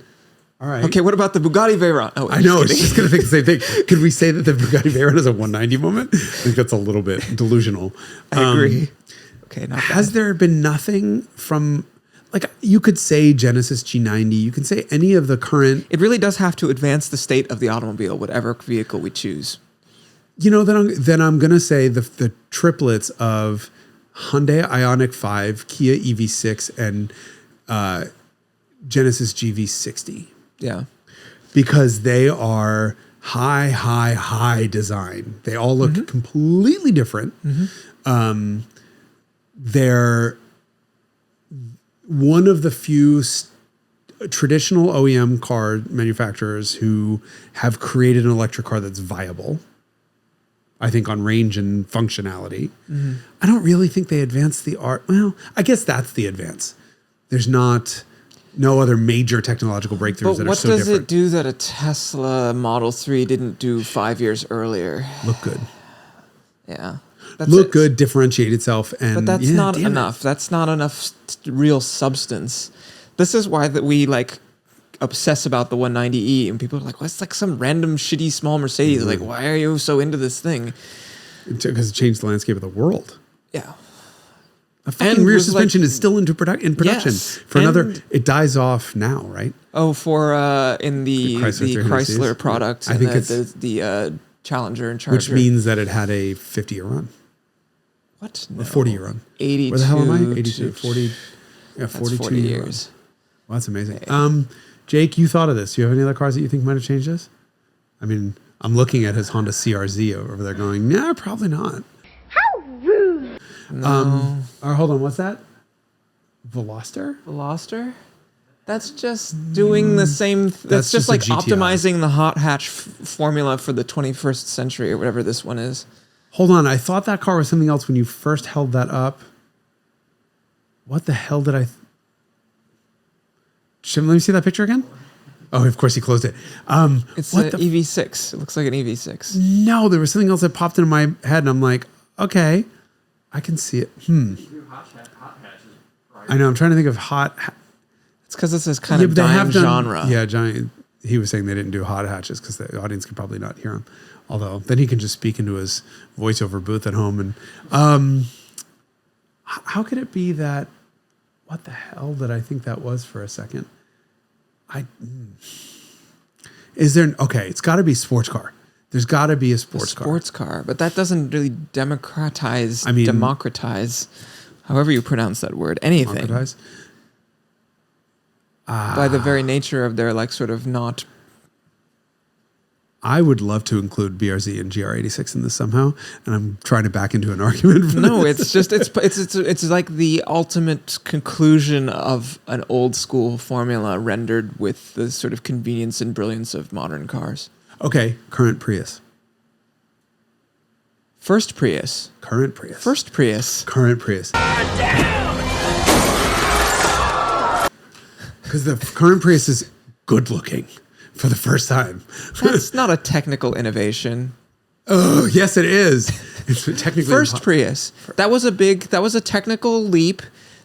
All right. Okay, what about the Bugatti Veyron? Oh, I know, I was just going to think the same thing. Could we say that the Bugatti Veyron has a 190 moment? I think that's a little bit delusional. I agree. Okay, not has there been nothing from, like, you could say Genesis G90, you can say any of the current... It really does have to advance the state of the automobile, whatever vehicle we choose. You know, then I'm going to say the triplets of Hyundai Ioniq 5, Kia EV6, and Genesis GV60. Yeah. Because they are high design. They all look completely different. They're one of the few traditional OEM car manufacturers who have created an electric car that's viable. I think on range and functionality. I don't really think they advanced the art. Well, I guess that's the advance. There's no other major technological breakthroughs that are so different. What does it do that a Tesla Model 3 didn't do 5 years earlier? Look good. Yeah. Look good, differentiate itself. But that's not enough. That's not enough real substance. This is why that we like obsess about the 190E, and people are like, well, it's like some random shitty small Mercedes. Like, why are you so into this thing? Because it changed the landscape of the world. Yeah. A fucking rear suspension is still in production. Yes. For another, it dies off now, right? Oh, for in the Chrysler product. I think it's the Challenger and Charger. Which means that it had a 50-year run. What? No. A 40-year run. 82. Where the hell am I? 82, 40. Yeah, 42 40 years. Well, that's amazing. Yeah. Jake, you thought of this. Do you have any other cars that you think might have changed this? I mean, I'm looking at his Honda CRZ over there going, nah, probably not. How rude. No. Hold on, what's that? Veloster? Veloster? That's just doing the same. That's just like optimizing the hot hatch formula for the 21st century or whatever this one is. Hold on, I thought that car was something else when you first held that up. What the hell did I... Let me see that picture again. Oh, of course he closed it. It's an EV6. It looks like an EV6. No, there was something else that popped into my head, and I'm like, okay, I can see it. I know. I'm trying to think of hot. It's because it's this kind of dying genre. Yeah, giant. He was saying they didn't do hot hatches because the audience could probably not hear him. Although then he can just speak into his voiceover booth at home. And how could it be that? What the hell did I think that was for a second? Is there? Okay, it's got to be sports car. There's got to be a sports car. Sports car, but that doesn't really democratize. however you pronounce that word, anything. Democratize? By the very nature of their like sort of not. I would love to include BRZ and GR86 in this somehow, and I'm trying to back into an argument. For No, this. it's just it's like the ultimate conclusion of an old school formula rendered with the sort of convenience and brilliance of modern cars. Okay, current Prius. First Prius. Current Prius. First Prius. Current Prius. Because the current Prius is good looking for the first time. That's not a technical innovation. Oh, yes, it is. It's technically First Prius. That was a technical leap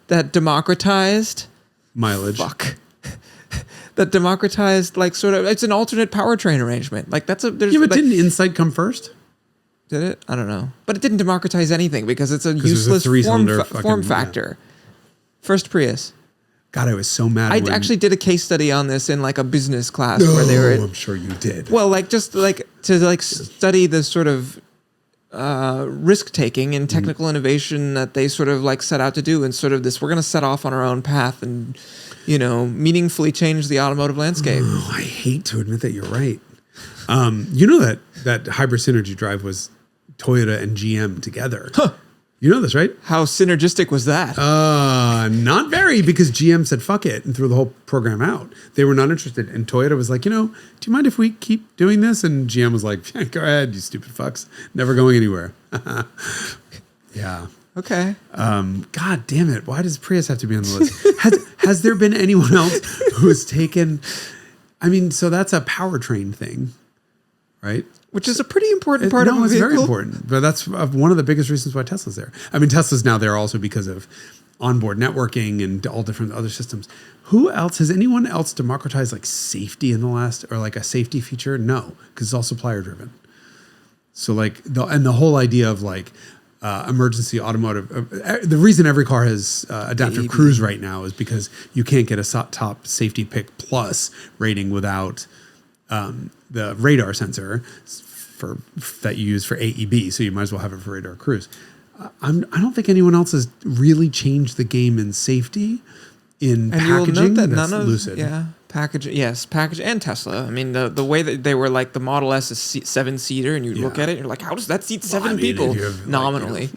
that democratized mileage. Fuck. That democratized like sort of it's an alternate powertrain arrangement. Like that's a there's Yeah, but like, didn't Insight come first? did it? I don't know. But it didn't democratize anything because it's a it was a useless three-cylinder form fucking- factor. First Prius. God, I was so mad. I when, actually did a case study on this in like a business class where they were I'm sure you did. well, like just like to like study the sort of risk taking and technical innovation that they sort of like set out to do, and sort of this we're going to set off on our own path and meaningfully change the automotive landscape. Oh, I hate to admit that you're right. You know that hybrid synergy drive was Toyota and GM together. Huh. You know this, right? How synergistic was that? Not very, because GM said fuck it and threw the whole program out. They were not interested. And Toyota was like, do you mind if we keep doing this? And GM was like, yeah, go ahead, you stupid fucks. Never going anywhere. Yeah. Okay. God damn it. Why does Prius have to be on the list? Has there been anyone else who has taken, so that's a powertrain thing, right? Which is a pretty important part of a it's vehicle. very important. But that's one of the biggest reasons why Tesla's there. Tesla's now there also because of onboard networking and all different other systems. Has anyone else democratized like safety in the last, or like a safety feature? No, because it's all supplier driven. So like the whole idea of like emergency automotive, the reason every car has adaptive cruise right now is because you can't get a top safety pick plus rating without the radar sensor that you use for AEB, so you might as well have it for radar cruise. I don't think anyone else has really changed the game in safety in and packaging. You'll note that that's none of Lucid. package and Tesla. The way that they were like the Model S is 7-seater, and you look at it, and you're like, how does that seat seven people nominally?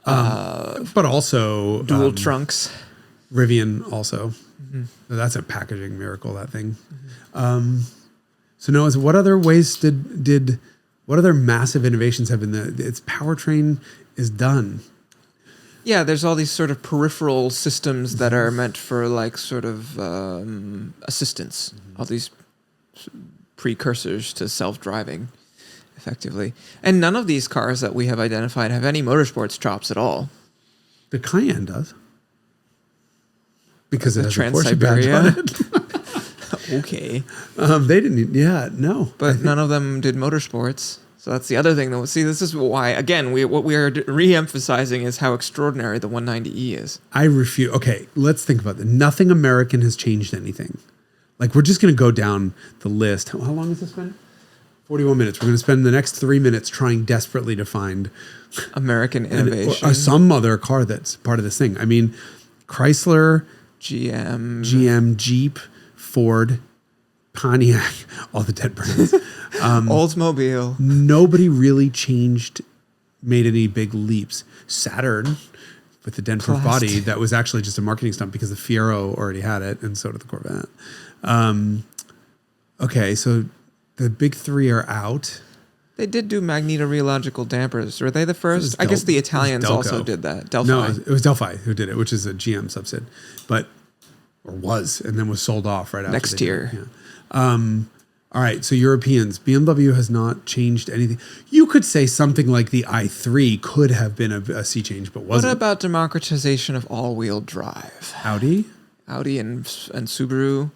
But also Dual trunks. Rivian also. Mm-hmm. That's a packaging miracle, that thing. Mm-hmm. So Noah, what other ways what other massive innovations have been its powertrain is done? Yeah, there's all these sort of peripheral systems that are meant for like sort of assistance. All these precursors to self-driving, effectively. And none of these cars that we have identified have any motorsports chops at all. The Cayenne does. Because it has a Porsche Trans-Siberia. badge on it. Okay. They didn't. Yeah, no. But none of them did motorsports. So that's the other thing. See, this is why, again, what we are re-emphasizing is how extraordinary the 190E is. I refuse. Okay, let's think about that. Nothing American has changed anything. Like, we're just going to go down the list. How long has this been? 41 minutes. We're going to spend the next 3 minutes trying desperately to find American innovation. or some other car that's part of this thing. Chrysler, GM, Jeep, Ford, Pontiac, all the dead brands. Oldsmobile. Nobody really made any big leaps. Saturn with the dent-proof body, that was actually just a marketing stunt because the Fiero already had it, and so did the Corvette. Okay, so the big three are out. They did do magnetorheological dampers. Were they the first? I guess the Italians also did that. Delphi. No, it was Delphi who did it, which is a GM subset. Or was, and then was sold off right after. Next year. Yeah. All right, so Europeans, BMW has not changed anything. You could say something like the i3 could have been a sea change, but wasn't. What about democratization of all-wheel drive? Audi and Subaru.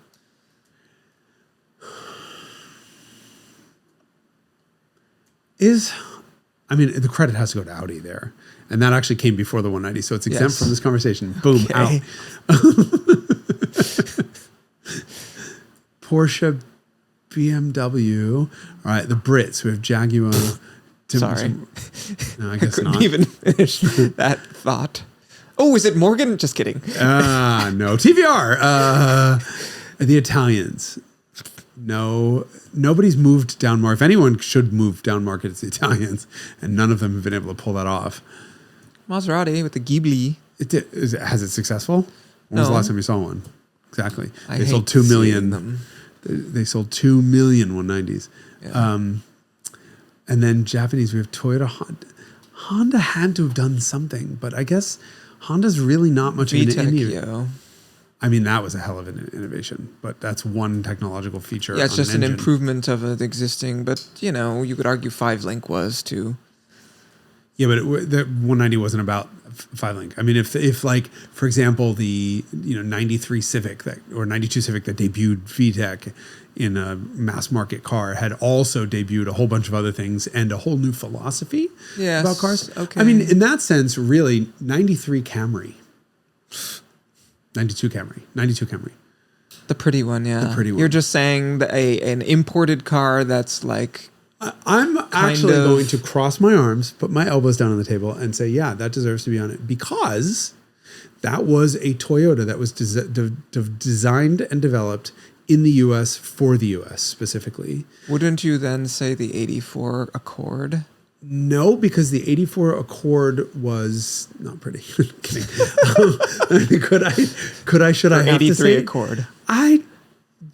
The credit has to go to Audi there. And that actually came before the 190, so it's exempt from this conversation. Boom, out. Porsche, BMW. All right, the Brits. We have Jaguar. Sorry. No, I guess couldn't not. even finish that thought. Oh, is it Morgan? Just kidding. No. TVR. The Italians. No, nobody's moved down market. If anyone should move down market, it's the Italians, and none of them have been able to pull that off. Maserati with the Ghibli. Has it successvel? When was the No. last time you saw one? Exactly. I They sold hate 2 seeing million. them. They sold 2 million 190s. Yeah. And then Japanese, we have Toyota. Honda had to have done something, but I guess Honda's really not much of an VTEC, Indian. yo. I mean, that was a hell of an innovation, but that's one technological feature. Yeah, it's on just an engine. improvement of an existing, but you know, you could argue 5-link was too. Yeah, but the 190 wasn't about 5-link. I mean, if like, for example, the 93 Civic or 92 Civic that debuted VTEC in a mass market car had also debuted a whole bunch of other things and a whole new philosophy about cars. Okay. I mean, in that sense, really, 93 Camry. 92 Camry. The pretty one, yeah. The pretty one. You're just saying that an imported car that's like... I'm actually going to cross my arms, put my elbows down on the table, and say, yeah, that deserves to be on it. Because that was a Toyota that was designed and developed in the U.S. for the U.S. specifically. Wouldn't you then say the 84 Accord? No, because the 84 Accord was not pretty. Kidding. Should I have to say Accord.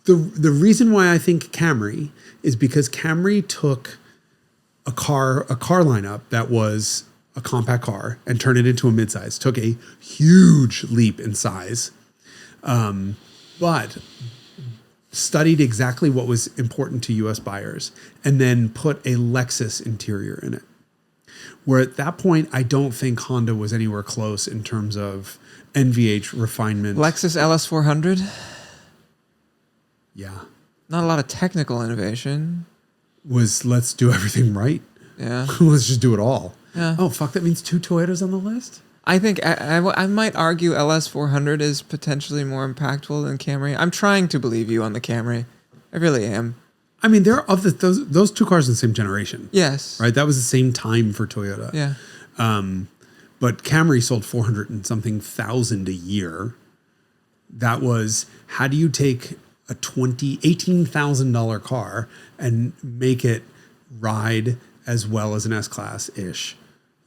The reason why I think Camry is because Camry took a car lineup that was a compact car and turned it into a midsize. Took a huge leap in size, but studied exactly what was important to U.S. buyers and then put a Lexus interior in it. Where at that point, I don't think Honda was anywhere close in terms of NVH refinement. Lexus LS400? Yeah. Not a lot of technical innovation. Was let's do everything right. Yeah. Let's just do it all. Yeah. Oh, fuck, that means 2 Toyotas on the list? I think I might argue LS400 is potentially more impactful than Camry. I'm trying to believe you on the Camry. I really am. I mean, they're of those 2 cars in the same generation. Yes. Right? That was the same time for Toyota. Yeah. But Camry sold 400 and something thousand a year. That was, how do you take a $18,000 car and make it ride as well as an S-Class-ish?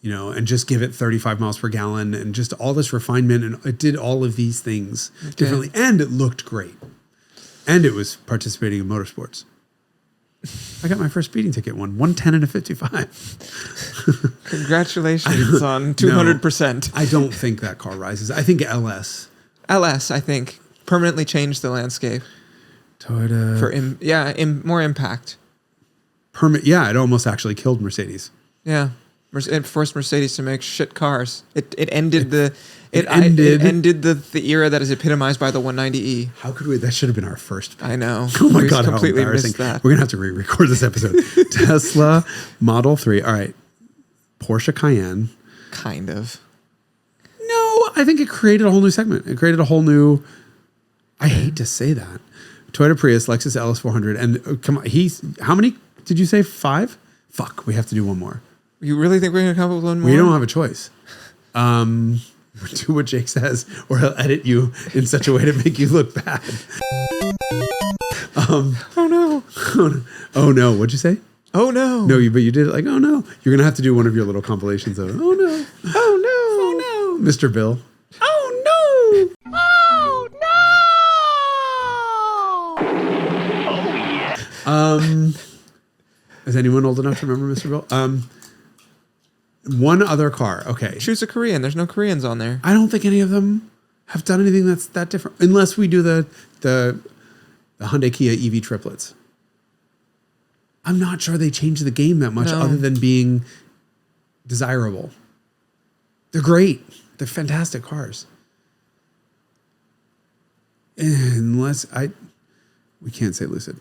And just give it 35 miles per gallon and just all this refinement. And it did all of these things differently. And it looked great. And it was participating in motorsports. I got my first speeding ticket, 110 and a 55. Congratulations on 200%. I don't think that car rises. I think LS, I think, permanently changed the landscape. Toyota. For more impact. It almost actually killed Mercedes. Yeah. It forced Mercedes to make shit cars. It ended the era that is epitomized by the 190e. How could we? That should have been our first. I know. Oh my We God, how completely embarrassing. missed that. We're going to have to re-record this episode. Tesla Model 3. All right. Porsche Cayenne. Kind of. No, I think it created a whole new segment. It created a whole new, I hate to say that. Toyota Prius, Lexus LS400. And come on, how many did you say? 5? Fuck, we have to do one more. You really think we're going to come up with one more? We don't have a choice. Do what Jake says, or he'll edit you in such a way to make you look bad. Oh no. Oh no, what'd you say? Oh no. No, but you did it like, oh no. You're going to have to do one of your little compilations of, oh no. Oh no. Oh no. Mr. Bill. Oh no. Oh no! Is anyone old enough to remember Mr. Bill? One other car. Okay. Choose a Korean. There's no Koreans on there. I don't think any of them have done anything that's that different, unless we do the Hyundai Kia EV triplets. I'm not sure they changed the game that much, other than being desirable. They're great. They're fantastic cars. Unless we can't say Lucid.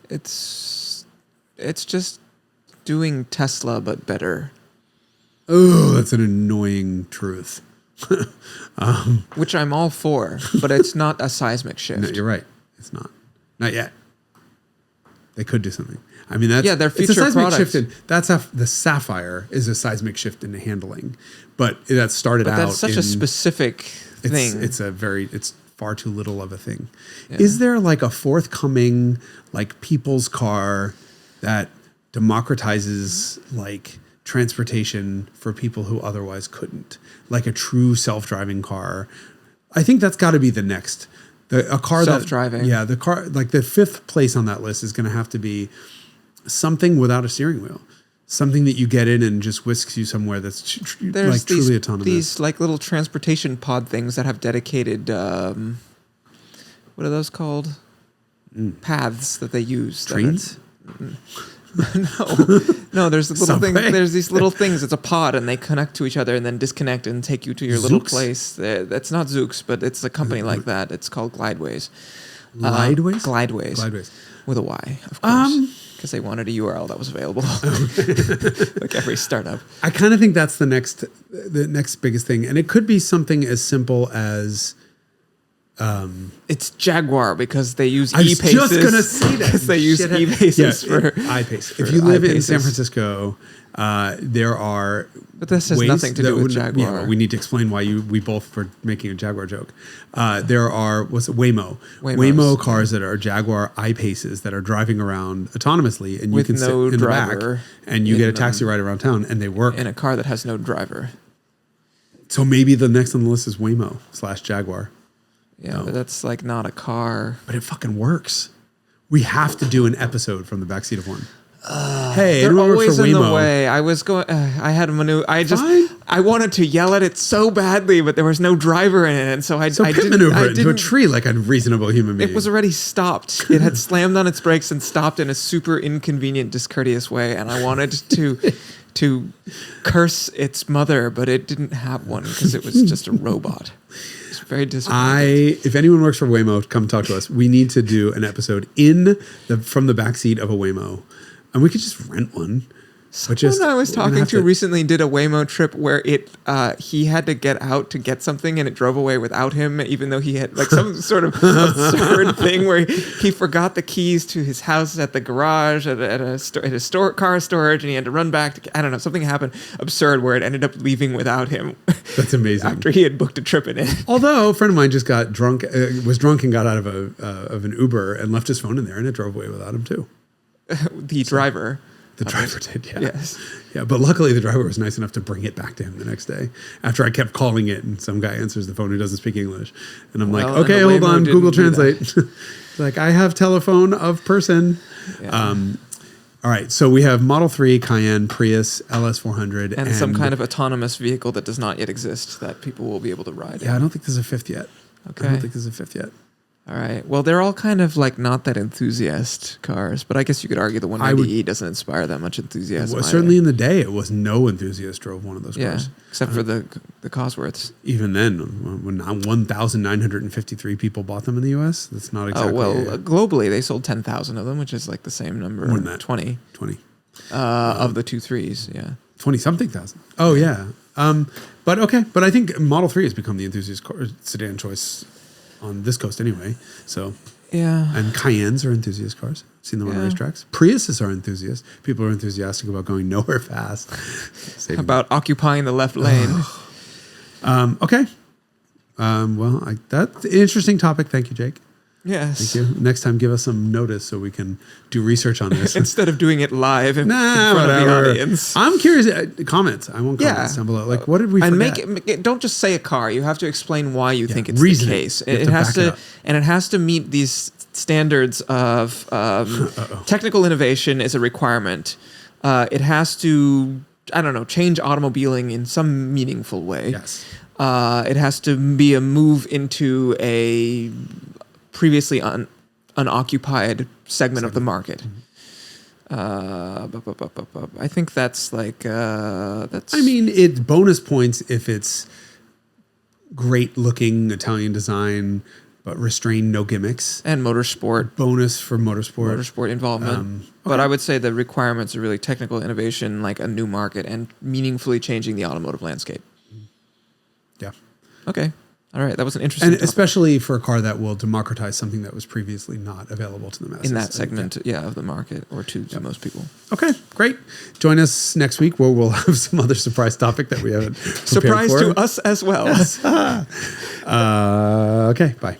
It's just doing Tesla but better. Oh, that's an annoying truth. Which I'm all for, but it's not a seismic shift. No, you're right. It's not. Not yet. They could do something. I mean, that's they're it's a future seismic products. shift. The Sapphire is a seismic shift in handling, but that started But out. that's such a specific thing. It's far too little of a thing. Is there like a forthcoming like people's car that democratizes like transportation for people who otherwise couldn't, like a true self-driving car? I think that's got to be the next. A car Self-driving. The car, like the fifth place on that list is going to have to be something without a steering wheel, something that you get in and just whisks you somewhere that's truly autonomous. These like little transportation pod things that have dedicated, what are those called? Paths that they use. Trains? No. There's a little Subway? thing. There's these little things. It's a pod, and they connect to each other, and then disconnect and take you to your little Zooks? place. That's not Zooks, but it's a company like that. It's called Glideways. Glideways? Glideways. With a Y, of course, because they wanted a URL that was available, like every startup. I kind of think that's the next biggest thing, and it could be something as simple as. It's Jaguar because they use I was e-paces. just gonna say that. Because they use e-paces for iPace. for If you live in iPaces. San Francisco, there are. But this has ways nothing to that do with would- Jaguar. Yeah, we need to explain why we both were making a Jaguar joke. There are Waymo Waymos. cars that are Jaguar iPaces that are driving around autonomously, and you With can no sit in the driver back and you in get a taxi them. ride around town, and they work. in a car that has no driver. So maybe the next on the list is Waymo / Jaguar. Yeah, No. but that's like not a car. But it fucking works. We have to do an episode from the backseat of one. Hey, They're anyone work always for in the Waymo? way. I was going. I had a maneuver. Fine. I wanted to yell at it so badly, but there was no driver in it, and so I Pit didn't. maneuver I it into a didn't. tree like a reasonable human being. It was already stopped. It had slammed on its brakes and stopped in a super inconvenient, discourteous way, and I wanted to curse its mother, but it didn't have one because it was just a robot. It's very disappointing. If anyone works for Waymo, come talk to us. We need to do an episode from the backseat of a Waymo, and we could just rent one. Someone I was we're gonna talking have to recently did a Waymo trip where he had to get out to get something and it drove away without him, even though he had like some sort of absurd thing where he forgot the keys to his house at the garage at a car storage, and he had to run back to, I don't know, something happened absurd where it ended up leaving without him. That's amazing. After he had booked a trip in it. Although a friend of mine just got drunk, was drunk and got out of an Uber and left his phone in there, and it drove away without him too. The driver. The driver did, yeah. Yes. Yeah, but luckily the driver was nice enough to bring it back to him the next day after I kept calling it, and some guy answers the phone who doesn't speak English. And I'm Well, like, and okay, the hold Waymo on, didn't Google do that. Translate. Like, I have telephone of person. Yeah. All right, so we have Model 3, Cayenne, Prius, LS400. And some kind of autonomous vehicle that does not yet exist that people will be able to ride. Yeah, I don't think there's a fifth yet. Okay. I don't think there's a fifth yet. All right. Well, they're all kind of like not that enthusiast cars, but I guess you could argue the 190E doesn't inspire that much enthusiasm. Well, either. certainly in the day, it was no enthusiast drove one of those Yeah, cars. except for the Cosworths. Even then, when 1,953 people bought them in the U.S., that's not exactly. Oh well, globally they sold 10,000 of them, which is like the same number. More than that. 20 20. of the 2.3s. Yeah. 20 something thousand. Oh yeah. But okay. But I think Model 3 has become the enthusiast sedan choice on this coast anyway. So, Yeah. and Cayennes are enthusiast cars. Seen them on Yeah. racetracks. Priuses are enthusiasts. People are enthusiastic about going nowhere fast. Saving- About occupying the left lane. Okay. Well, that's an interesting topic. Thank you, Jake. Yes. Thank you. Next time, give us some notice so we can do research on this. Instead of doing it live in Nah, front of the whatever. audience. I'm curious. Comments. I want Yeah. comments down below. Like, what did we And forget? don't just say a car. You have to explain why you think it's reasoning. the case. You have It to has back it to, up. and it has to meet these standards of technical innovation is a requirement. It has to, I don't know, change automobiling in some meaningful way. Yes. It has to be a move into a previously unoccupied segment of the market. I think that's like that's. I mean, it's bonus points if it's great looking Italian design, but restrained, no gimmicks. and motorsport Bonus for motorsport. involvement. But I would say the requirements are really technical innovation, like a new market and meaningfully changing the automotive landscape. Yeah. Okay. All right, that was an interesting And topic especially for a car that will democratize something that was previously not available to the masses. in that segment, of the market, or to most people. Okay, great. Join us next week where we'll have some other surprise topic that we haven't prepared Surprise for. to us as well. Okay, bye.